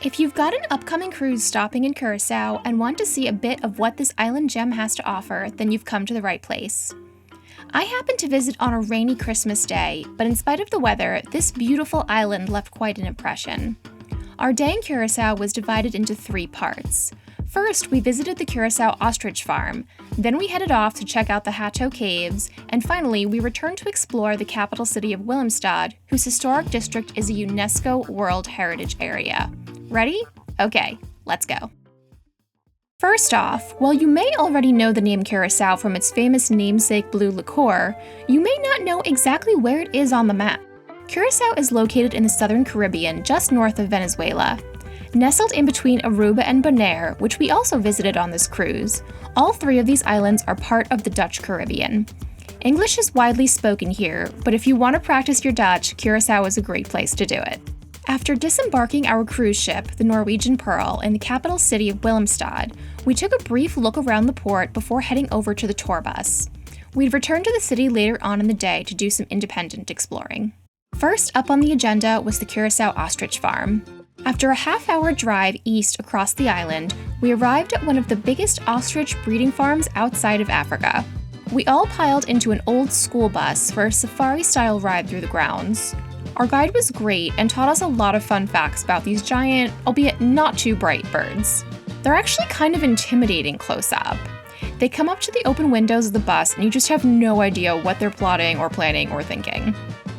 If you've got an upcoming cruise stopping in Curaçao and want to see a bit of what this island gem has to offer, then you've come to the right place. I happened to visit on a rainy Christmas day, but in spite of the weather, this beautiful island left quite an impression. Our day in Curaçao was divided into 3 parts. First, we visited the Curaçao Ostrich farm, then we headed off to check out the Hato Caves, and finally, we returned to explore the capital city of Willemstad, whose historic district is a UNESCO World Heritage Area. Ready? Okay, let's go. First off, while you may already know the name Curaçao from its famous namesake blue liqueur, you may not know exactly where it is on the map. Curaçao is located in the southern Caribbean, just north of Venezuela. Nestled in between Aruba and Bonaire, which we also visited on this cruise, all 3 of these islands are part of the Dutch Caribbean. English is widely spoken here, but if you want to practice your Dutch, Curaçao is a great place to do it. After disembarking our cruise ship, the Norwegian Pearl, in the capital city of Willemstad, we took a brief look around the port before heading over to the tour bus. We'd return to the city later on in the day to do some independent exploring. First up on the agenda was the Curaçao Ostrich farm. After a half-hour drive east across the island, we arrived at one of the biggest ostrich breeding farms outside of Africa. We all piled into an old school bus for a safari-style ride through the grounds. Our guide was great and taught us a lot of fun facts about these giant, albeit not too bright birds. They're actually kind of intimidating close up. They come up to the open windows of the bus and you just have no idea what they're plotting or planning or thinking.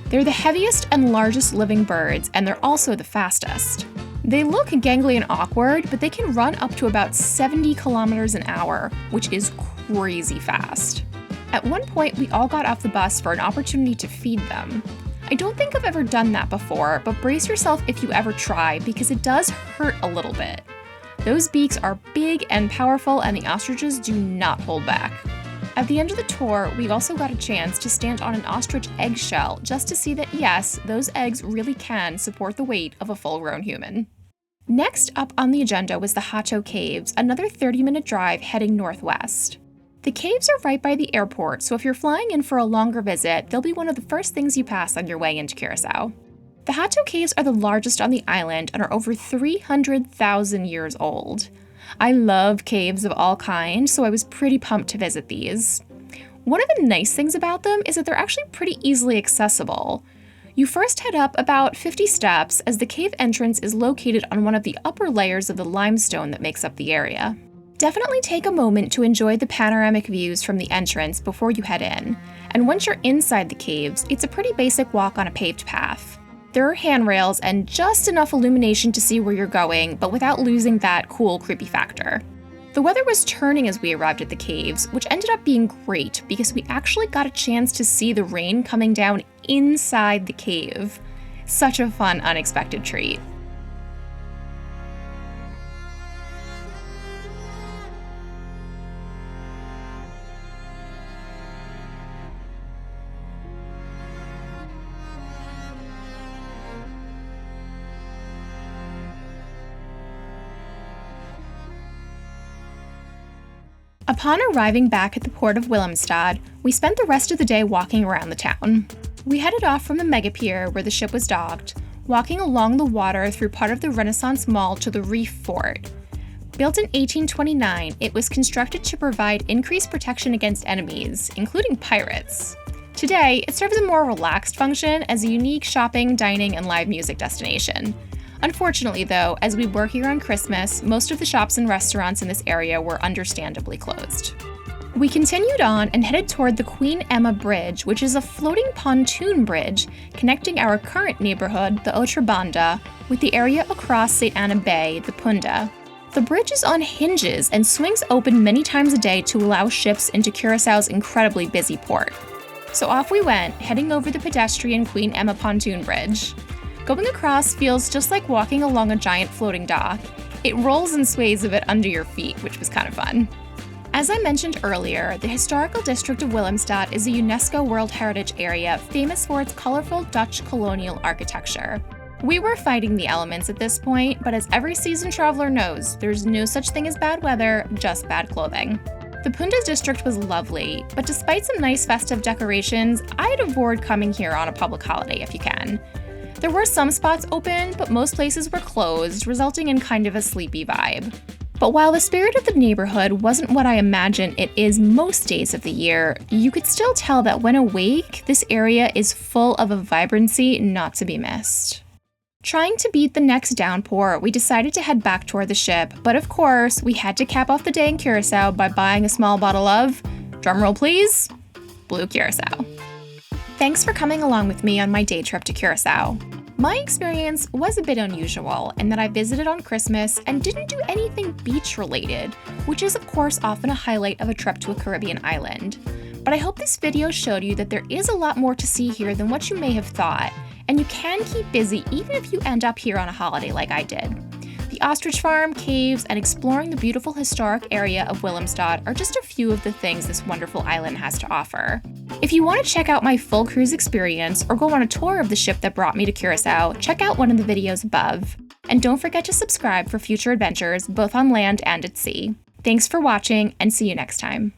They're the heaviest and largest living birds, and they're also the fastest. They look gangly and awkward, but they can run up to about 70 kilometers an hour, which is crazy fast. At one point, we all got off the bus for an opportunity to feed them. I don't think I've ever done that before, but brace yourself if you ever try, because it does hurt a little bit. Those beaks are big and powerful, and the ostriches do not hold back. At the end of the tour, we also got a chance to stand on an ostrich eggshell just to see that yes, those eggs really can support the weight of a full-grown human. Next up on the agenda was the Hato Caves, another 30-minute drive heading northwest. The caves are right by the airport, so if you're flying in for a longer visit, they'll be one of the first things you pass on your way into Curaçao. The Hato Caves are the largest on the island and are over 300,000 years old. I love caves of all kinds, so I was pretty pumped to visit these. One of the nice things about them is that they're actually pretty easily accessible. You first head up about 50 steps as the cave entrance is located on one of the upper layers of the limestone that makes up the area. Definitely take a moment to enjoy the panoramic views from the entrance before you head in, and once you're inside the caves, it's a pretty basic walk on a paved path. There are handrails and just enough illumination to see where you're going, but without losing that cool, creepy factor. The weather was turning as we arrived at the caves, which ended up being great because we actually got a chance to see the rain coming down inside the cave. Such a fun, unexpected treat. Upon arriving back at the port of Willemstad, we spent the rest of the day walking around the town. We headed off from the mega pier where the ship was docked, walking along the water through part of the Renaissance Mall to the Reef Fort. Built in 1829, it was constructed to provide increased protection against enemies, including pirates. Today, it serves a more relaxed function as a unique shopping, dining, and live music destination. Unfortunately, though, as we were here on Christmas, most of the shops and restaurants in this area were understandably closed. We continued on and headed toward the Queen Emma Bridge, which is a floating pontoon bridge connecting our current neighborhood, the Outra-Banda, with the area across St. Anna Bay, the Punda. The bridge is on hinges and swings open many times a day to allow ships into Curaçao's incredibly busy port. So off we went, heading over the pedestrian Queen Emma pontoon bridge. Going across feels just like walking along a giant floating dock. It rolls and sways a bit under your feet, which was kind of fun. As I mentioned earlier, the historical district of Willemstad is a UNESCO World Heritage Area famous for its colorful Dutch colonial architecture. We were fighting the elements at this point, but as every seasoned traveler knows, there's no such thing as bad weather, just bad clothing. The Punda district was lovely, but despite some nice festive decorations, I'd avoid coming here on a public holiday if you can. There were some spots open, but most places were closed, resulting in kind of a sleepy vibe. But while the spirit of the neighborhood wasn't what I imagine it is most days of the year, you could still tell that when awake, this area is full of a vibrancy not to be missed. Trying to beat the next downpour, we decided to head back toward the ship, but of course, we had to cap off the day in Curaçao by buying a small bottle of, drumroll please, Blue Curaçao. Thanks for coming along with me on my day trip to Curaçao. My experience was a bit unusual in that I visited on Christmas and didn't do anything beach-related, which is of course often a highlight of a trip to a Caribbean island. But I hope this video showed you that there is a lot more to see here than what you may have thought, and you can keep busy even if you end up here on a holiday like I did. The ostrich farm, caves, and exploring the beautiful historic area of Willemstad are just a few of the things this wonderful island has to offer. If you want to check out my full cruise experience or go on a tour of the ship that brought me to Curaçao, check out one of the videos above. And don't forget to subscribe for future adventures both on land and at sea. Thanks for watching, and see you next time.